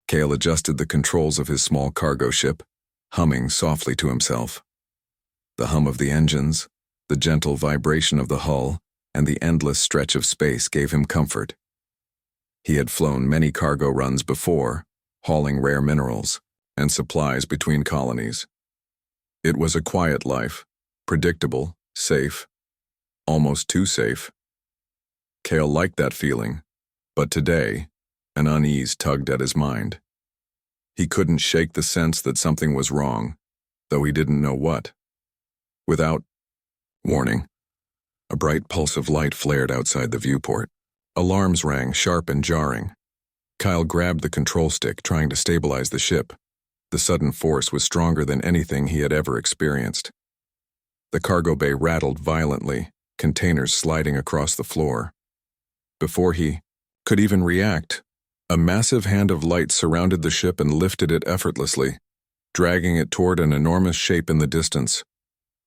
Cale adjusted the controls of his small cargo ship, humming softly to himself. The hum of the engines, the gentle vibration of the hull, and the endless stretch of space gave him comfort. He had flown many cargo runs before, hauling rare minerals and supplies between colonies. It was a quiet life, predictable, safe, almost too safe. Cale liked that feeling, but today, an unease tugged at his mind. He couldn't shake the sense that something was wrong, though he didn't know what. Without warning, a bright pulse of light flared outside the viewport. Alarms rang, sharp and jarring. Kyle grabbed the control stick, trying to stabilize the ship. The sudden force was stronger than anything he had ever experienced. The cargo bay rattled violently, containers sliding across the floor. Before he could even react, a massive hand of light surrounded the ship and lifted it effortlessly, dragging it toward an enormous shape in the distance.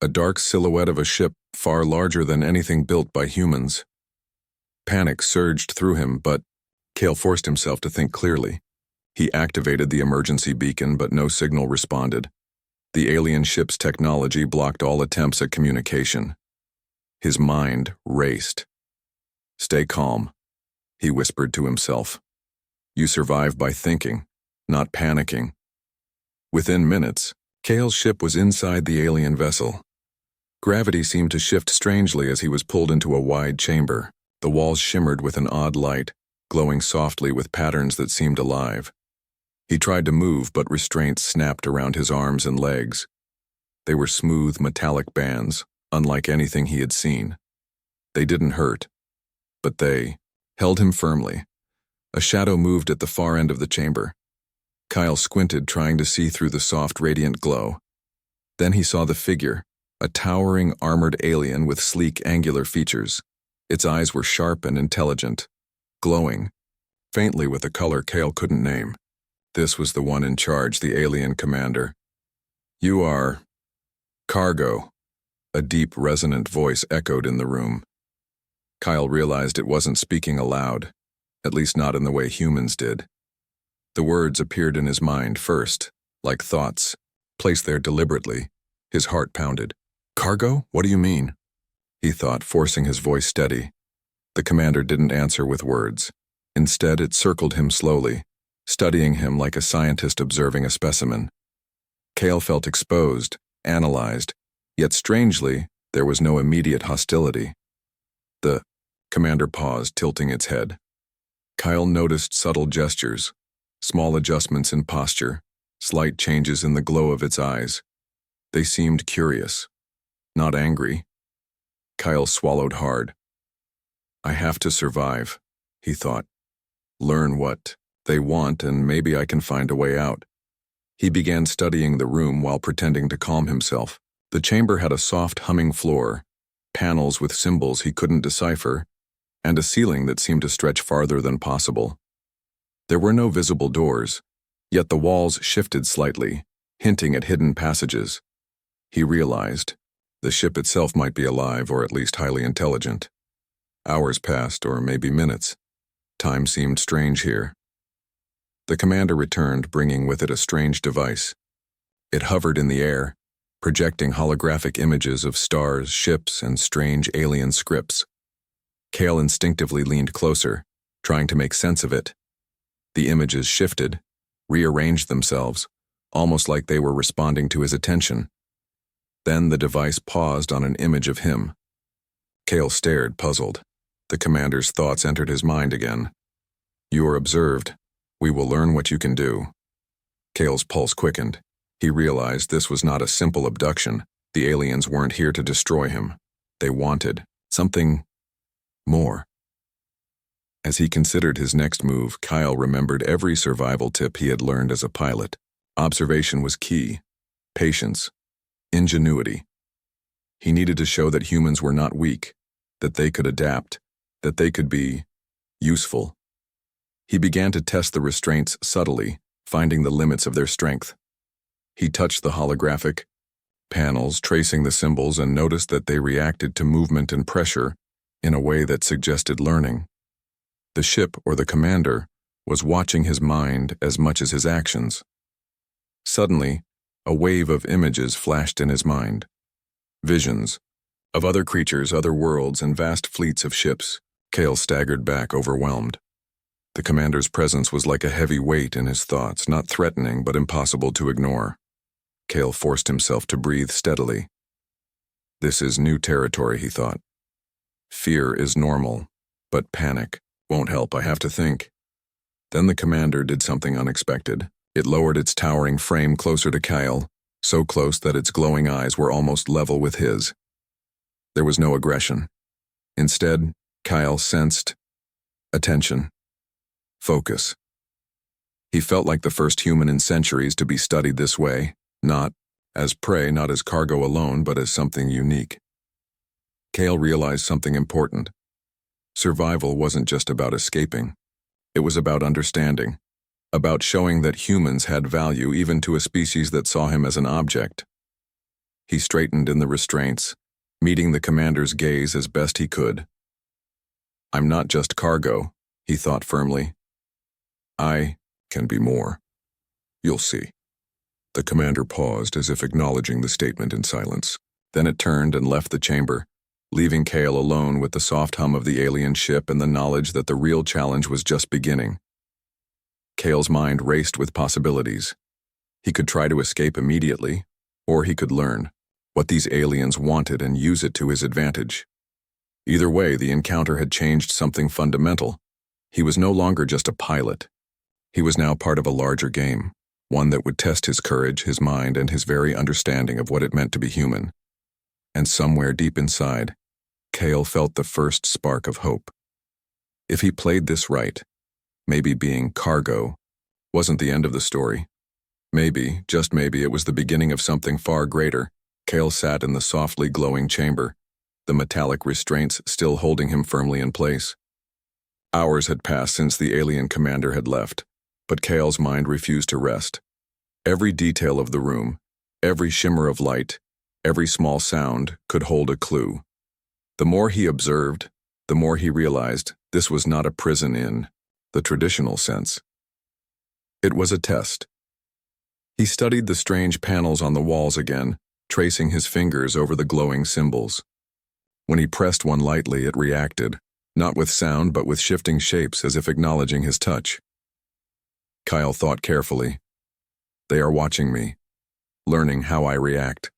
A dark silhouette of a ship far larger than anything built by humans. Panic surged through him, but Cale forced himself to think clearly. He activated the emergency beacon, but no signal responded. The alien ship's technology blocked all attempts at communication. His mind raced. "Stay calm," he whispered to himself. "You survive by thinking, not panicking." Within minutes, Cale's ship was inside the alien vessel. Gravity seemed to shift strangely as he was pulled into a wide chamber. The walls shimmered with an odd light, glowing softly with patterns that seemed alive. He tried to move, but restraints snapped around his arms and legs. They were smooth, metallic bands, unlike anything he had seen. They didn't hurt, but they held him firmly. A shadow moved at the far end of the chamber. Kyle squinted, trying to see through the soft, radiant glow. Then he saw the figure, a towering, armored alien with sleek, angular features. Its eyes were sharp and intelligent, glowing, faintly with a color Cale couldn't name. This was the one in charge, the alien commander. "You are cargo," a deep, resonant voice echoed in the room. Kyle realized it wasn't speaking aloud, at least not in the way humans did. The words appeared in his mind first, like thoughts, placed there deliberately. His heart pounded. "Cargo? What do you mean?" he thought, forcing his voice steady. The commander didn't answer with words. Instead, it circled him slowly, studying him like a scientist observing a specimen. Cale felt exposed, analyzed, yet strangely, there was no immediate hostility. The commander paused, tilting its head. Kyle noticed subtle gestures, small adjustments in posture, slight changes in the glow of its eyes. They seemed curious, not angry. Kyle swallowed hard. "I have to survive," he thought. "Learn what they want, and maybe I can find a way out." He began studying the room while pretending to calm himself. The chamber had a soft, humming floor, panels with symbols he couldn't decipher, and a ceiling that seemed to stretch farther than possible. There were no visible doors, yet the walls shifted slightly, hinting at hidden passages. He realized the ship itself might be alive, or at least highly intelligent. Hours passed, or maybe minutes. Time seemed strange here. The commander returned, bringing with it a strange device. It hovered in the air, projecting holographic images of stars, ships, and strange alien scripts. Cale instinctively leaned closer, trying to make sense of it. The images shifted, rearranged themselves, almost like they were responding to his attention. Then the device paused on an image of him. Cale stared, puzzled. The commander's thoughts entered his mind again. "You are observed. We will learn what you can do." Cale's pulse quickened. He realized this was not a simple abduction. The aliens weren't here to destroy him. They wanted something more. As he considered his next move, Kyle remembered every survival tip he had learned as a pilot. Observation was key. Patience. Ingenuity. He needed to show that humans were not weak, that they could adapt, that they could be useful. He began to test the restraints subtly, finding the limits of their strength. He touched the holographic panels, tracing the symbols, and noticed that they reacted to movement and pressure in a way that suggested learning. The ship, or the commander, was watching his mind as much as his actions. Suddenly, a wave of images flashed in his mind. Visions of other creatures, other worlds, and vast fleets of ships. Cale staggered back, overwhelmed. The commander's presence was like a heavy weight in his thoughts, not threatening but impossible to ignore. Cale forced himself to breathe steadily. This is new territory, he thought. Fear is normal, but panic won't help. I have to think. Then the commander did something unexpected. It lowered its towering frame closer to Cale, so close that its glowing eyes were almost level with his. There was no aggression. Instead, Cale sensed attention, focus. He felt like the first human in centuries to be studied this way, not as prey, not as cargo alone, but as something unique. Cale realized something important. Survival wasn't just about escaping. It was about understanding, about showing that humans had value even to a species that saw him as an object. He straightened in the restraints, meeting the commander's gaze as best he could. I'm not just cargo, he thought firmly. I can be more. You'll see. The commander paused as if acknowledging the statement in silence. Then it turned and left the chamber, leaving Cale alone with the soft hum of the alien ship and the knowledge that the real challenge was just beginning. Cale's mind raced with possibilities. He could try to escape immediately, or he could learn what these aliens wanted and use it to his advantage. Either way, the encounter had changed something fundamental. He was no longer just a pilot. He was now part of a larger game, one that would test his courage, his mind, and his very understanding of what it meant to be human. And somewhere deep inside, Cale felt the first spark of hope. If he played this right, maybe being cargo wasn't the end of the story. Maybe, just maybe, it was the beginning of something far greater. Cale sat in the softly glowing chamber, the metallic restraints still holding him firmly in place. Hours had passed since the alien commander had left, but Cale's mind refused to rest. Every detail of the room, every shimmer of light, every small sound could hold a clue. The more he observed, the more he realized this was not a prison in the traditional sense. It was a test. He studied the strange panels on the walls again, tracing his fingers over the glowing symbols. When he pressed one lightly, it reacted, not with sound but with shifting shapes as if acknowledging his touch. Cale thought carefully. They are watching me, learning how I react.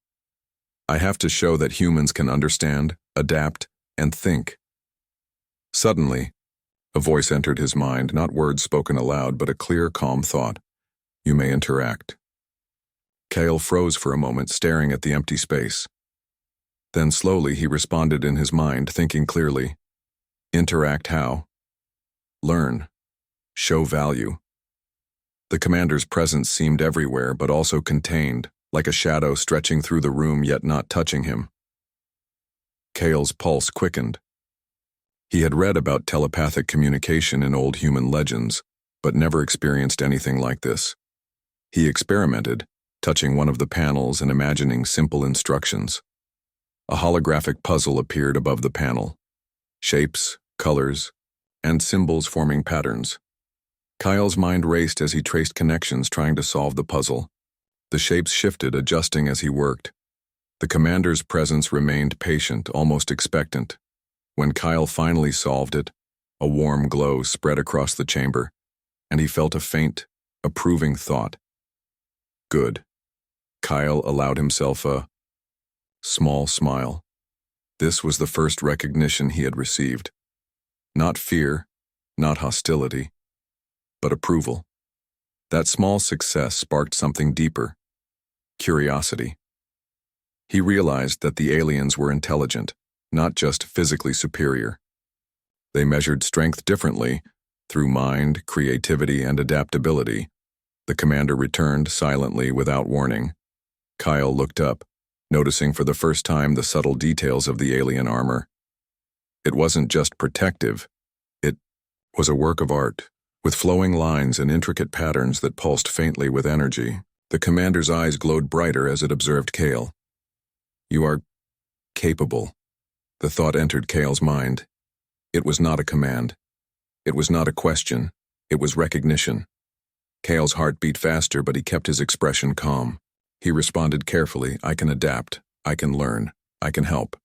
I have to show that humans can understand, adapt, and think. Suddenly, a voice entered his mind, not words spoken aloud, but a clear, calm thought. You may interact. Cale froze for a moment, staring at the empty space. Then slowly he responded in his mind, thinking clearly. Interact how? Learn. Show value. The commander's presence seemed everywhere, but also contained, like a shadow stretching through the room yet not touching him. Cale's pulse quickened. He had read about telepathic communication in old human legends, but never experienced anything like this. He experimented, touching one of the panels and imagining simple instructions. A holographic puzzle appeared above the panel. Shapes, colors, and symbols forming patterns. Cale's mind raced as he traced connections, trying to solve the puzzle. The shapes shifted, adjusting as he worked. The commander's presence remained patient, almost expectant. When Cale finally solved it, a warm glow spread across the chamber, and he felt a faint, approving thought. Good. Cale allowed himself a small smile. This was the first recognition he had received. Not fear, not hostility, but approval. That small success sparked something deeper. Curiosity. He realized that the aliens were intelligent, not just physically superior. They measured strength differently, through mind, creativity, and adaptability. The commander returned silently without warning. Cale looked up, noticing for the first time the subtle details of the alien armor. It wasn't just protective. It was a work of art, with flowing lines and intricate patterns that pulsed faintly with energy. The commander's eyes glowed brighter as it observed Cale. You are capable. The thought entered Cale's mind. It was not a command. It was not a question. It was recognition. Kale's heart beat faster, but he kept his expression calm. He responded carefully, "I can adapt. I can learn. I can help."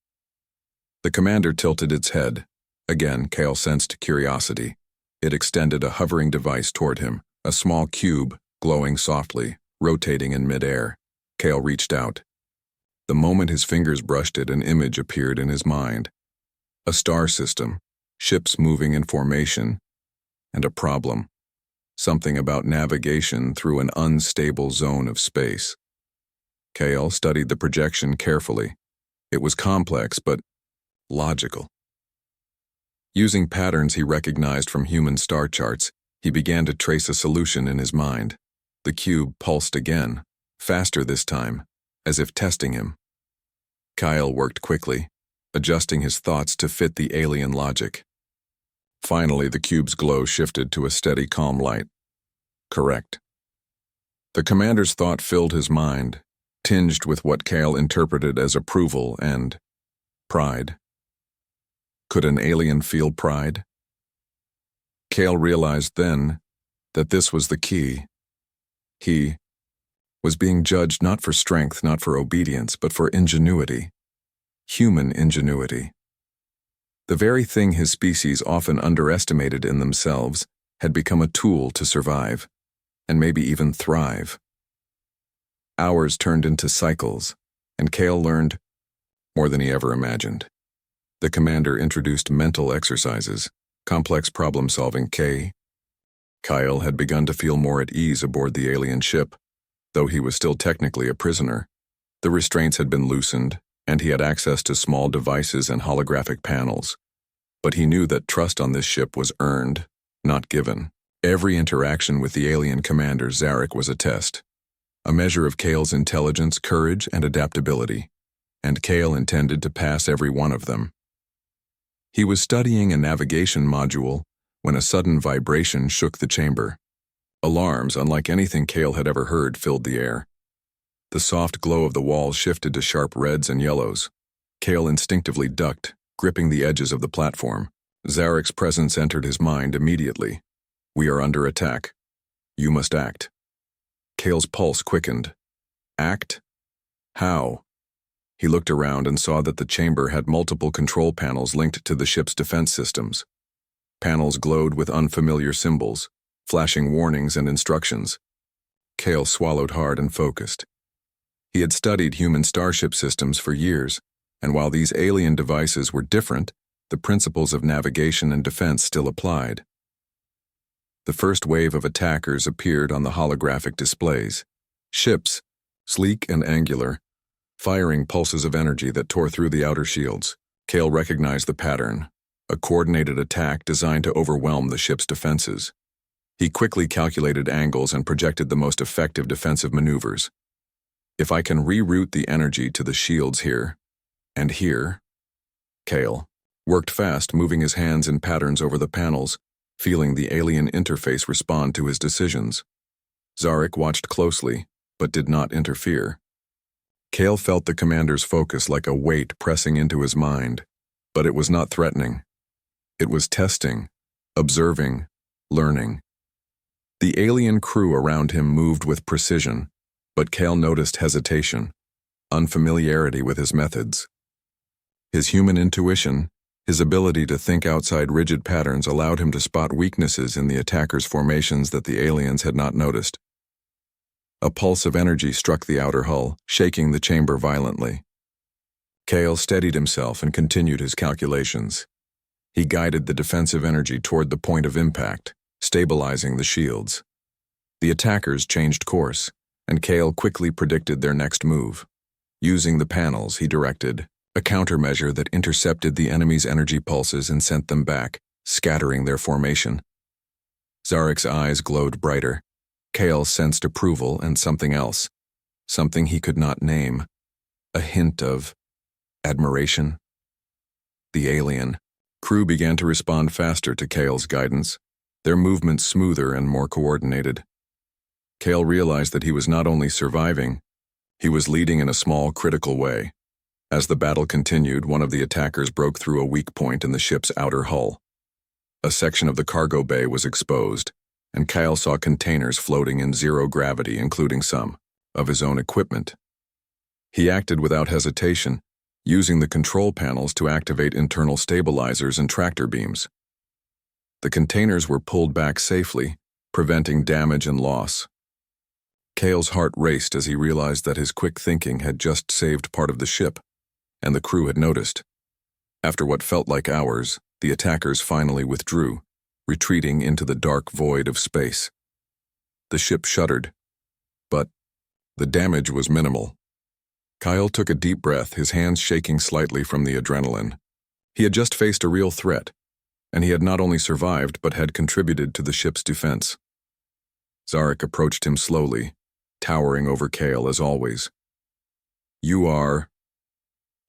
The commander tilted its head. Again, Kale sensed curiosity. It extended a hovering device toward him, a small cube, glowing softly, rotating in midair. Kale reached out. The moment his fingers brushed it, an image appeared in his mind. A star system, ships moving in formation, and a problem. Something about navigation through an unstable zone of space. Kale studied the projection carefully. It was complex, but logical. Using patterns he recognized from human star charts, he began to trace a solution in his mind. The cube pulsed again, faster this time, as if testing him. Kyle worked quickly, adjusting his thoughts to fit the alien logic. Finally, the cube's glow shifted to a steady, calm light. Correct. The commander's thought filled his mind, tinged with what Kale interpreted as approval and pride. Could an alien feel pride? Kale realized then that this was the key. He was being judged not for strength, not for obedience, but for ingenuity. Human ingenuity. The very thing his species often underestimated in themselves had become a tool to survive, and maybe even thrive. Hours turned into cycles, and Kale learned more than he ever imagined. The commander introduced mental exercises, complex problem-solving. Kyle had begun to feel more at ease aboard the alien ship, though he was still technically a prisoner. The restraints had been loosened, and he had access to small devices and holographic panels. But he knew that trust on this ship was earned, not given. Every interaction with the alien commander, Zarek, was a test, a measure of Kale's intelligence, courage, and adaptability, and Kale intended to pass every one of them. He was studying a navigation module when a sudden vibration shook the chamber. Alarms, unlike anything Kale had ever heard, filled the air. The soft glow of the walls shifted to sharp reds and yellows. Kale instinctively ducked, gripping the edges of the platform. Zarek's presence entered his mind immediately. "We are under attack. You must act." Kale's pulse quickened. Act? How? He looked around and saw that the chamber had multiple control panels linked to the ship's defense systems. Panels glowed with unfamiliar symbols, flashing warnings and instructions. Kale swallowed hard and focused. He had studied human starship systems for years, and while these alien devices were different, the principles of navigation and defense still applied. The first wave of attackers appeared on the holographic displays. Ships, sleek and angular, firing pulses of energy that tore through the outer shields. Kale recognized the pattern, a coordinated attack designed to overwhelm the ship's defenses. He quickly calculated angles and projected the most effective defensive maneuvers. If I can reroute the energy to the shields here, and here, Kale worked fast, moving his hands in patterns over the panels, feeling the alien interface respond to his decisions. Zarek watched closely, but did not interfere. Kale felt the commander's focus like a weight pressing into his mind, but it was not threatening. It was testing, observing, learning. The alien crew around him moved with precision, but Kale noticed hesitation, unfamiliarity with his methods. His human intuition, his ability to think outside rigid patterns, allowed him to spot weaknesses in the attackers' formations that the aliens had not noticed. A pulse of energy struck the outer hull, shaking the chamber violently. Kale steadied himself and continued his calculations. He guided the defensive energy toward the point of impact, stabilizing the shields. The attackers changed course, and Kale quickly predicted their next move. Using the panels, he directed a countermeasure that intercepted the enemy's energy pulses and sent them back, scattering their formation. Zarek's eyes glowed brighter. Kale sensed approval and something else, something he could not name, a hint of admiration. The alien crew began to respond faster to Kale's guidance, their movements smoother and more coordinated. Kale realized that he was not only surviving, he was leading in a small, critical way. As the battle continued, one of the attackers broke through a weak point in the ship's outer hull. A section of the cargo bay was exposed, and Kyle saw containers floating in zero gravity, including some of his own equipment. He acted without hesitation, using the control panels to activate internal stabilizers and tractor beams. The containers were pulled back safely, preventing damage and loss. Kale's heart raced as he realized that his quick thinking had just saved part of the ship, and the crew had noticed. After what felt like hours, the attackers finally withdrew, retreating into the dark void of space. The ship shuddered, but the damage was minimal. Kyle took a deep breath, his hands shaking slightly from the adrenaline. He had just faced a real threat, and he had not only survived but had contributed to the ship's defense. Zarek approached him slowly, towering over Kale as always. "You are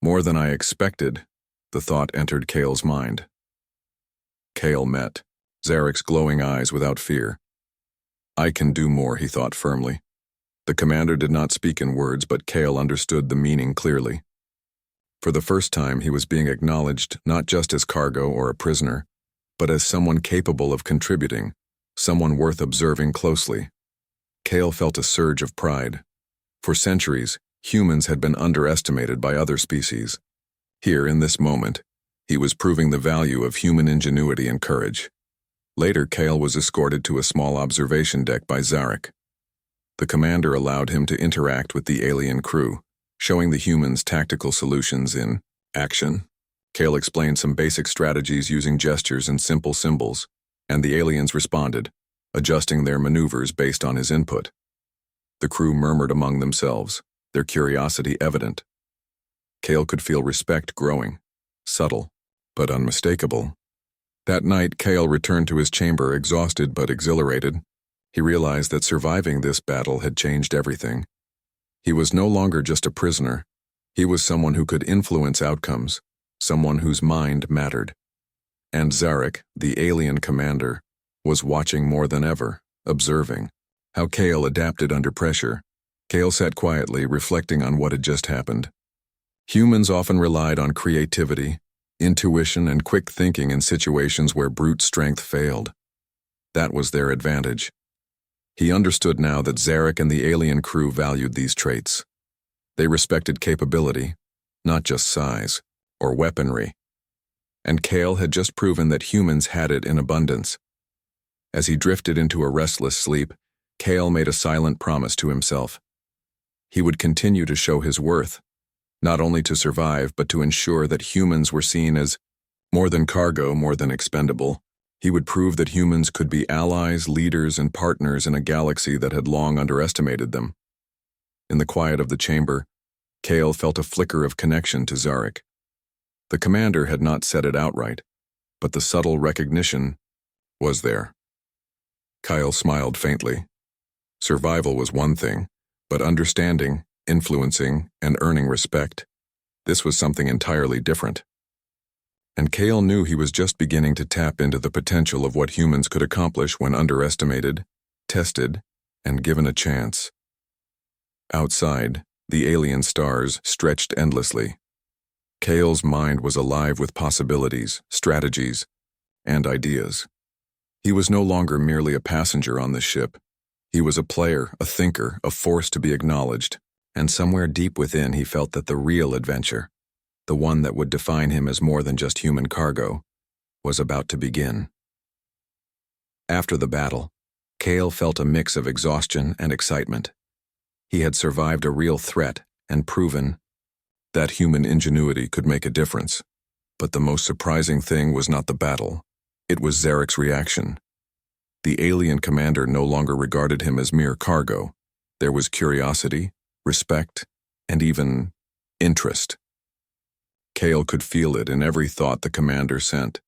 more than I expected," the thought entered Kale's mind. Kale met Zarek's glowing eyes without fear. "I can do more," he thought firmly. The commander did not speak in words, but Kale understood the meaning clearly. For the first time, he was being acknowledged not just as cargo or a prisoner, but as someone capable of contributing, someone worth observing closely. Kale felt a surge of pride. For centuries, humans had been underestimated by other species. Here, in this moment, he was proving the value of human ingenuity and courage. Later, Kale was escorted to a small observation deck by Zarek. The commander allowed him to interact with the alien crew, showing the humans tactical solutions in action. Kale explained some basic strategies using gestures and simple symbols, and the aliens responded, adjusting their maneuvers based on his input. The crew murmured among themselves, their curiosity evident. Kale could feel respect growing, subtle, but unmistakable. That night, Kale returned to his chamber exhausted but exhilarated. He realized that surviving this battle had changed everything. He was no longer just a prisoner. He was someone who could influence outcomes, someone whose mind mattered. And Zarek, the alien commander, was watching more than ever, observing how Kale adapted under pressure. Kale sat quietly, reflecting on what had just happened. Humans often relied on creativity, intuition, and quick thinking in situations where brute strength failed. That was their advantage. He understood now that Zarek and the alien crew valued these traits. They respected capability, not just size or weaponry. And Kale had just proven that humans had it in abundance. As he drifted into a restless sleep, Kale made a silent promise to himself. He would continue to show his worth, not only to survive, but to ensure that humans were seen as more than cargo, more than expendable. He would prove that humans could be allies, leaders, and partners in a galaxy that had long underestimated them. In the quiet of the chamber, Kale felt a flicker of connection to Zarek. The commander had not said it outright, but the subtle recognition was there. Kyle smiled faintly. Survival was one thing, but understanding, influencing, and earning respect, this was something entirely different. And Kale knew he was just beginning to tap into the potential of what humans could accomplish when underestimated, tested, and given a chance. Outside, the alien stars stretched endlessly. Kale's mind was alive with possibilities, strategies, and ideas. He was no longer merely a passenger on the ship. He was a player, a thinker, a force to be acknowledged, and somewhere deep within he felt that the real adventure, the one that would define him as more than just human cargo, was about to begin. After the battle, Kale felt a mix of exhaustion and excitement. He had survived a real threat and proven that human ingenuity could make a difference. But the most surprising thing was not the battle. It was Zarek's reaction. The alien commander no longer regarded him as mere cargo. There was curiosity, respect, and even interest. Kale could feel it in every thought the commander sent.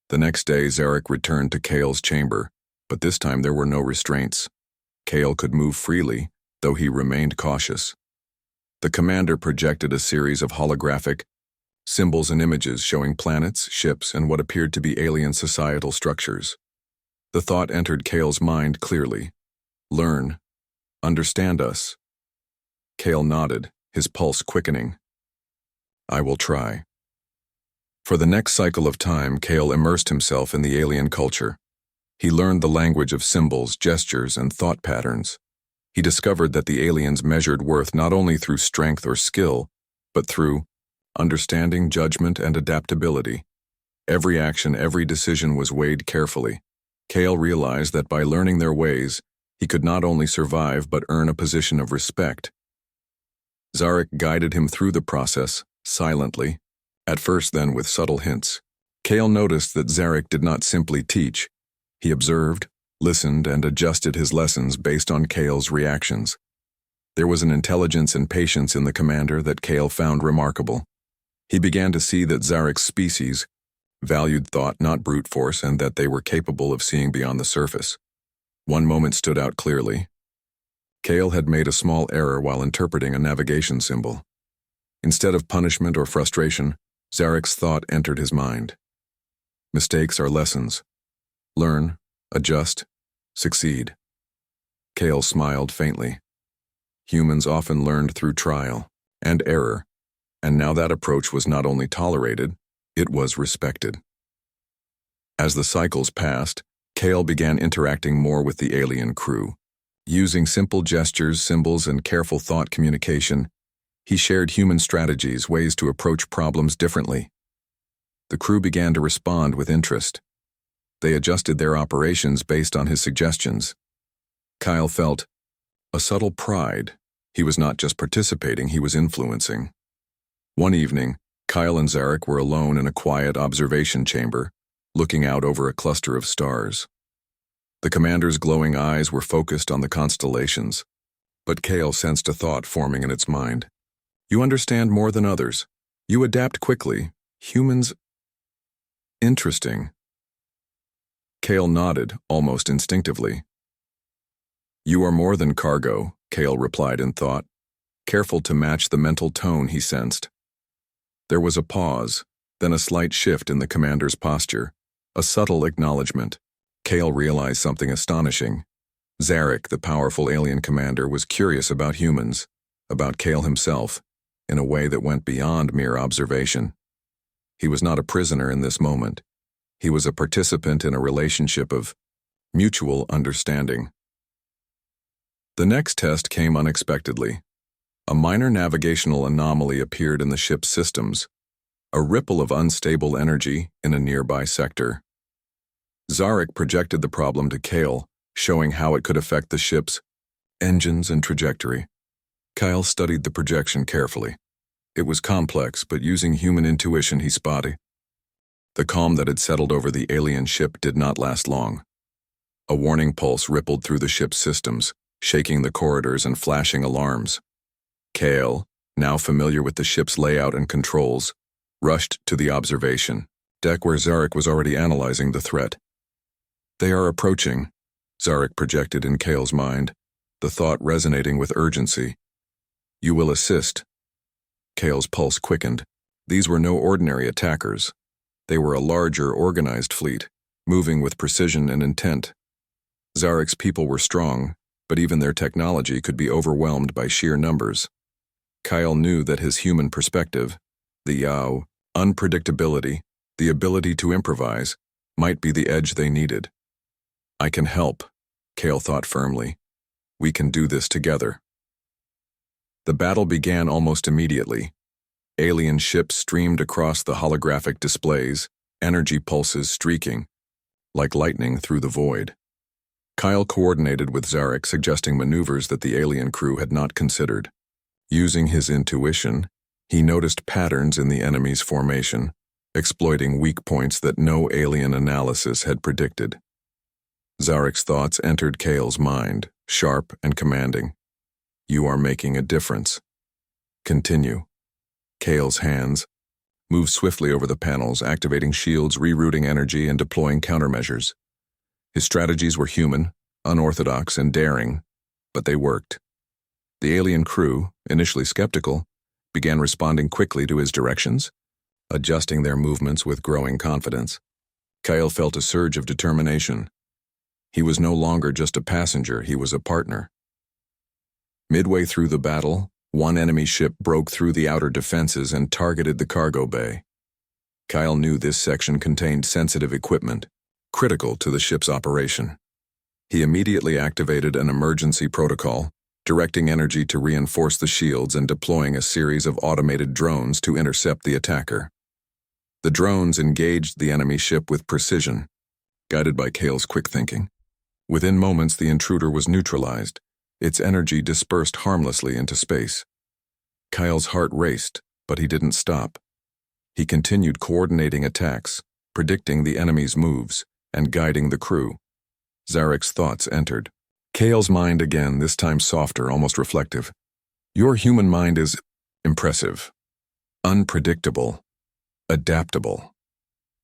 The next day, Zarek returned to Kale's chamber, but this time there were no restraints. Kale could move freely, though he remained cautious. The commander projected a series of holographic symbols and images showing planets, ships, and what appeared to be alien societal structures. The thought entered Kale's mind clearly. Learn. Understand us. Kale nodded, his pulse quickening. I will try. For the next cycle of time, Kale immersed himself in the alien culture. He learned the language of symbols, gestures, and thought patterns. He discovered that the aliens measured worth not only through strength or skill, but through understanding, judgment, and adaptability. Every action, every decision was weighed carefully. Kale realized that by learning their ways, he could not only survive but earn a position of respect. Zarek guided him through the process, silently, at first then with subtle hints. Kale noticed that Zarek did not simply teach. He observed, listened, and adjusted his lessons based on Kale's reactions. There was an intelligence and patience in the commander that Kale found remarkable. He began to see that Zarek's species valued thought, not brute force, and that they were capable of seeing beyond the surface. One moment stood out clearly. Kale had made a small error while interpreting a navigation symbol. Instead of punishment or frustration, Zarek's thought entered his mind. Mistakes are lessons. Learn, adjust, succeed. Kale smiled faintly. Humans often learned through trial and error, and now that approach was not only tolerated, it was respected. As the cycles passed, Kale began interacting more with the alien crew. Using simple gestures, symbols, and careful thought communication, he shared human strategies, ways to approach problems differently. The crew began to respond with interest. They adjusted their operations based on his suggestions. Kyle felt a subtle pride. He was not just participating, he was influencing. One evening, Kyle and Zarek were alone in a quiet observation chamber, looking out over a cluster of stars. The commander's glowing eyes were focused on the constellations, but Kale sensed a thought forming in its mind. You understand more than others. You adapt quickly. Humans... Interesting. Kale nodded, almost instinctively. You are more than cargo, Kale replied in thought, careful to match the mental tone he sensed. There was a pause, then a slight shift in the commander's posture, a subtle acknowledgement. Kale realized something astonishing. Zarek, the powerful alien commander, was curious about humans, about Kale himself, in a way that went beyond mere observation. He was not a prisoner in this moment. He was a participant in a relationship of mutual understanding. The next test came unexpectedly. A minor navigational anomaly appeared in the ship's systems, a ripple of unstable energy in a nearby sector. Zarek projected the problem to Kale, showing how it could affect the ship's engines and trajectory. Kyle studied the projection carefully. It was complex, but using human intuition he spotted. The calm that had settled over the alien ship did not last long. A warning pulse rippled through the ship's systems, shaking the corridors and flashing alarms. Kale, now familiar with the ship's layout and controls, rushed to the observation deck where Zarek was already analyzing the threat. They are approaching, Zarek projected in Kale's mind, the thought resonating with urgency. You will assist. Kale's pulse quickened. These were no ordinary attackers. They were a larger, organized fleet, moving with precision and intent. Zarek's people were strong, but even their technology could be overwhelmed by sheer numbers. Kyle knew that his human perspective, the unpredictability, the ability to improvise, might be the edge they needed. I can help, Kale thought firmly. We can do this together. The battle began almost immediately. Alien ships streamed across the holographic displays, energy pulses streaking, like lightning through the void. Kyle coordinated with Zarek, suggesting maneuvers that the alien crew had not considered. Using his intuition, he noticed patterns in the enemy's formation, exploiting weak points that no alien analysis had predicted. Zarek's thoughts entered Kale's mind, sharp and commanding. You are making a difference. Continue. Kale's hands moved swiftly over the panels, activating shields, rerouting energy, and deploying countermeasures. His strategies were human, unorthodox, and daring, but they worked. The alien crew, initially skeptical, began responding quickly to his directions, adjusting their movements with growing confidence. Kyle felt a surge of determination. He was no longer just a passenger, he was a partner. Midway through the battle, one enemy ship broke through the outer defenses and targeted the cargo bay. Kyle knew this section contained sensitive equipment, critical to the ship's operation. He immediately activated an emergency protocol, directing energy to reinforce the shields and deploying a series of automated drones to intercept the attacker. The drones engaged the enemy ship with precision, guided by Kale's quick thinking. Within moments, the intruder was neutralized, its energy dispersed harmlessly into space. Kyle's heart raced, but he didn't stop. He continued coordinating attacks, predicting the enemy's moves, and guiding the crew. Zarek's thoughts entered. Kale's mind again, this time softer, almost reflective. Your human mind is impressive, unpredictable, adaptable.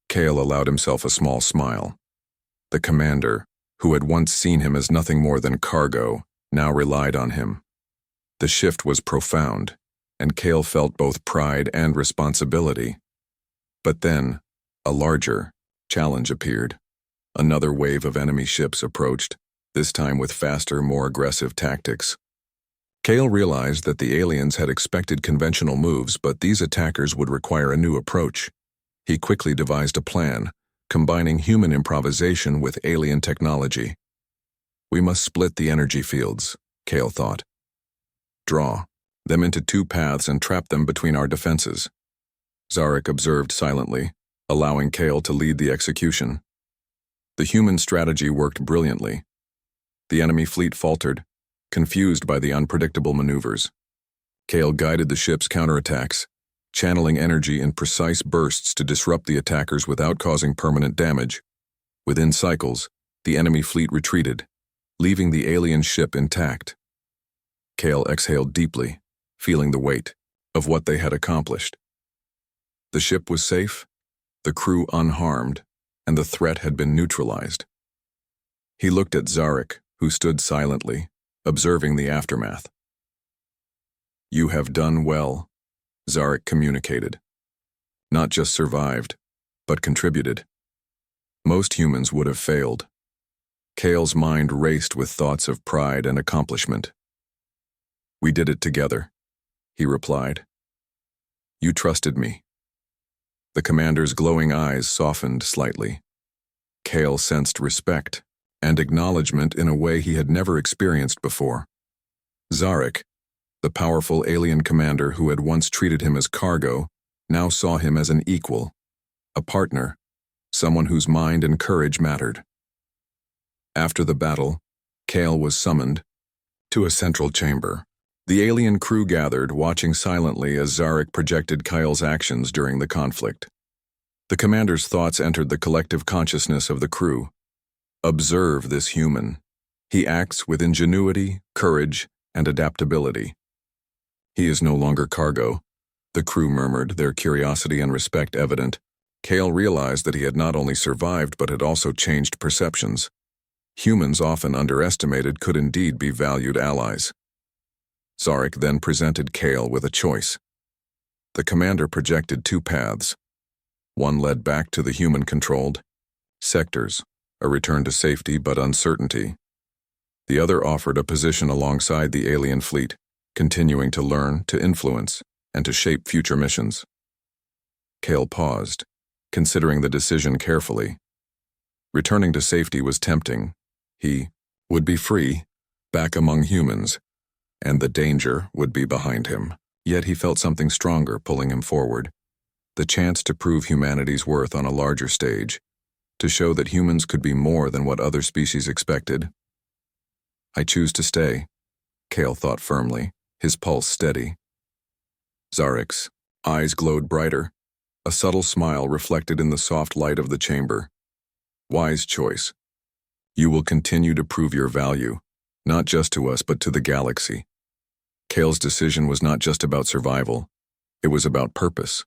Kale allowed himself a small smile. The commander, who had once seen him as nothing more than cargo, now relied on him. The shift was profound, and Kale felt both pride and responsibility. But then, a larger challenge appeared. Another wave of enemy ships approached, this time with faster, more aggressive tactics. Kale realized that the aliens had expected conventional moves, but these attackers would require a new approach. He quickly devised a plan, combining human improvisation with alien technology. We must split the energy fields, Kale thought. Draw them into two paths and trap them between our defenses. Zarek observed silently, allowing Kale to lead the execution. The human strategy worked brilliantly. The enemy fleet faltered, confused by the unpredictable maneuvers. Kale guided the ship's counterattacks, channeling energy in precise bursts to disrupt the attackers without causing permanent damage. Within cycles, the enemy fleet retreated, leaving the alien ship intact. Kale exhaled deeply, feeling the weight of what they had accomplished. The ship was safe, the crew unharmed, and the threat had been neutralized. He looked at Zarek, who stood silently, observing the aftermath. You have done well, Zarek communicated. Not just survived, but contributed. Most humans would have failed. Kale's mind raced with thoughts of pride and accomplishment. We did it together, he replied. You trusted me. The commander's glowing eyes softened slightly. Kale sensed respect and acknowledgement in a way he had never experienced before. Zarek, the powerful alien commander who had once treated him as cargo, now saw him as an equal, a partner, someone whose mind and courage mattered. After the battle, Kale was summoned to a central chamber. The alien crew gathered, watching silently as Zarek projected Kyle's actions during the conflict. The commander's thoughts entered the collective consciousness of the crew. Observe this human. He acts with ingenuity, courage, and adaptability. He is no longer cargo, the crew murmured, their curiosity and respect evident. Kale realized that he had not only survived but had also changed perceptions. Humans often underestimated could indeed be valued allies. Zarek then presented Kale with a choice. The commander projected two paths. One led back to the human-controlled sectors, a return to safety but uncertainty. The other offered a position alongside the alien fleet, continuing to learn, to influence, and to shape future missions. Kale paused, considering the decision carefully. Returning to safety was tempting. He would be free, back among humans, and the danger would be behind him. Yet he felt something stronger pulling him forward. The chance to prove humanity's worth on a larger stage, to show that humans could be more than what other species expected. I choose to stay, Kale thought firmly, his pulse steady. Zarek's eyes glowed brighter, a subtle smile reflected in the soft light of the chamber. Wise choice. You will continue to prove your value, not just to us but to the galaxy. Kale's decision was not just about survival. It was about purpose,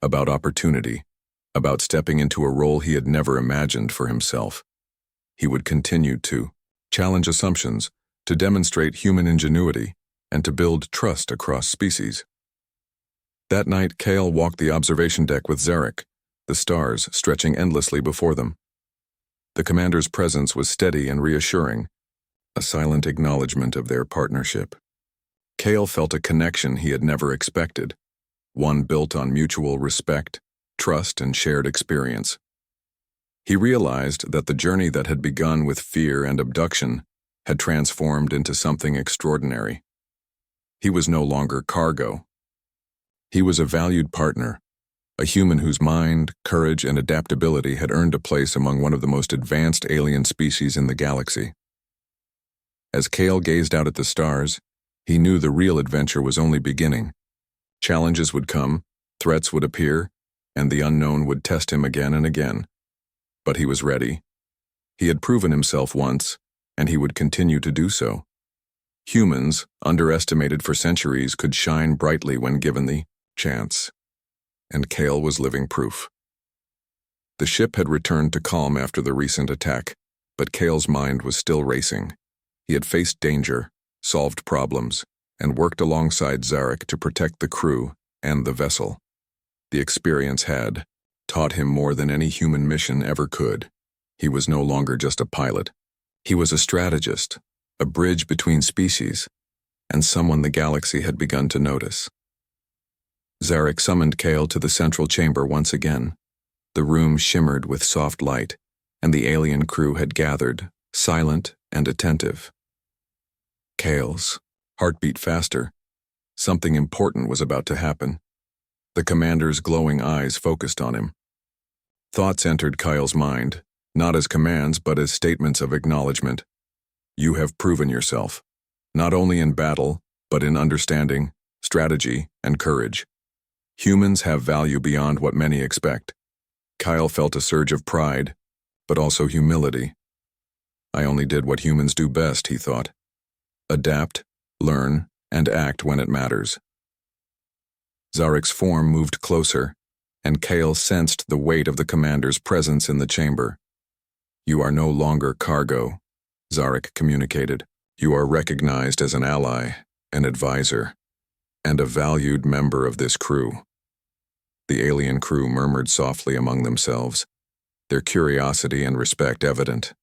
about opportunity, about stepping into a role he had never imagined for himself. He would continue to challenge assumptions, to demonstrate human ingenuity, and to build trust across species. That night, Kale walked the observation deck with Zarek, the stars stretching endlessly before them. The commander's presence was steady and reassuring, a silent acknowledgement of their partnership. Kale felt a connection he had never expected, one built on mutual respect, trust, and shared experience. He realized that the journey that had begun with fear and abduction had transformed into something extraordinary. He was no longer cargo. He was a valued partner, a human whose mind, courage, and adaptability had earned a place among one of the most advanced alien species in the galaxy. As Kale gazed out at the stars, he knew the real adventure was only beginning. Challenges would come, threats would appear, and the unknown would test him again and again. But he was ready. He had proven himself once, and he would continue to do so. Humans, underestimated for centuries, could shine brightly when given the chance. And Kale was living proof. The ship had returned to calm after the recent attack, but Kale's mind was still racing. He had faced danger, solved problems, and worked alongside Zarek to protect the crew and the vessel. The experience had taught him more than any human mission ever could. He was no longer just a pilot. He was a strategist, a bridge between species, and someone the galaxy had begun to notice. Zarek summoned Kale to the central chamber once again. The room shimmered with soft light, and the alien crew had gathered, silent and attentive. Kale's heart beat faster. Something important was about to happen. The commander's glowing eyes focused on him. Thoughts entered Kyle's mind, not as commands but as statements of acknowledgement. You have proven yourself, not only in battle, but in understanding, strategy, and courage. Humans have value beyond what many expect. Kyle felt a surge of pride, but also humility. I only did what humans do best, he thought. Adapt, learn, and act when it matters. Zarek's form moved closer, and Kale sensed the weight of the commander's presence in the chamber. You are no longer cargo, Zarek communicated. You are recognized as an ally, an advisor, and a valued member of this crew. The alien crew murmured softly among themselves, their curiosity and respect evident.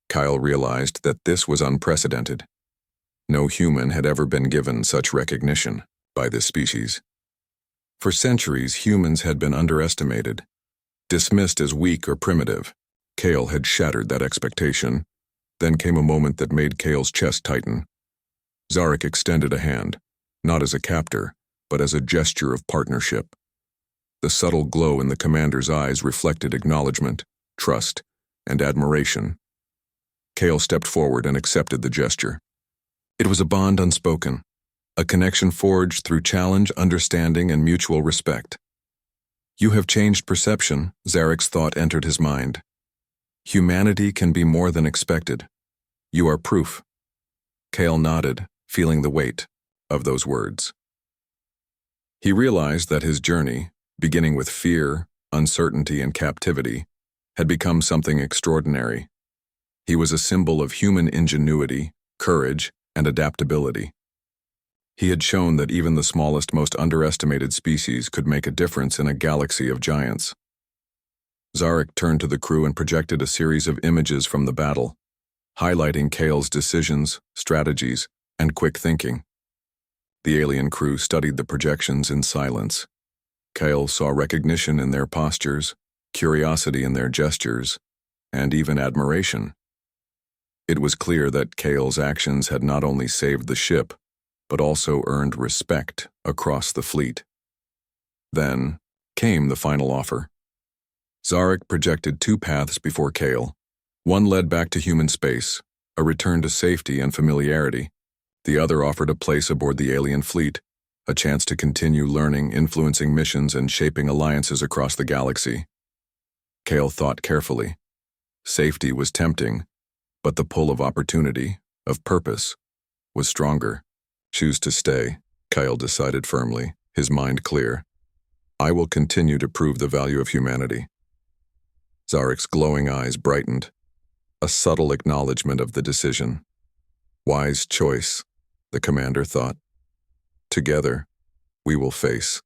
Kyle realized that this was unprecedented. No human had ever been given such recognition by this species. For centuries, humans had been underestimated, dismissed as weak or primitive. Kale had shattered that expectation. Then came a moment that made Kale's chest tighten. Zarek extended a hand, not as a captor, but as a gesture of partnership. The subtle glow in the commander's eyes reflected acknowledgement, trust, and admiration. Kale stepped forward and accepted the gesture. It was a bond unspoken, a connection forged through challenge, understanding, and mutual respect. You have changed perception, Zarek's thought entered his mind. Humanity can be more than expected. You are proof. Kale nodded, feeling the weight of those words. He realized that his journey, beginning with fear, uncertainty, and captivity, had become something extraordinary. He was a symbol of human ingenuity, courage, and adaptability. He had shown that even the smallest, most underestimated species could make a difference in a galaxy of giants. Zarek turned to the crew and projected a series of images from the battle, highlighting Kale's decisions, strategies, and quick thinking. The alien crew studied the projections in silence. Kale saw recognition in their postures, curiosity in their gestures, and even admiration. It was clear that Kale's actions had not only saved the ship, but also earned respect across the fleet. Then came the final offer. Zarek projected two paths before Kale. One led back to human space, a return to safety and familiarity. The other offered a place aboard the alien fleet, a chance to continue learning, influencing missions, and shaping alliances across the galaxy. Kale thought carefully. Safety was tempting, but the pull of opportunity, of purpose, was stronger. Choose to stay, Kyle decided firmly, his mind clear. I will continue to prove the value of humanity. Zarek's glowing eyes brightened, a subtle acknowledgement of the decision. Wise choice, the commander thought. Together, we will face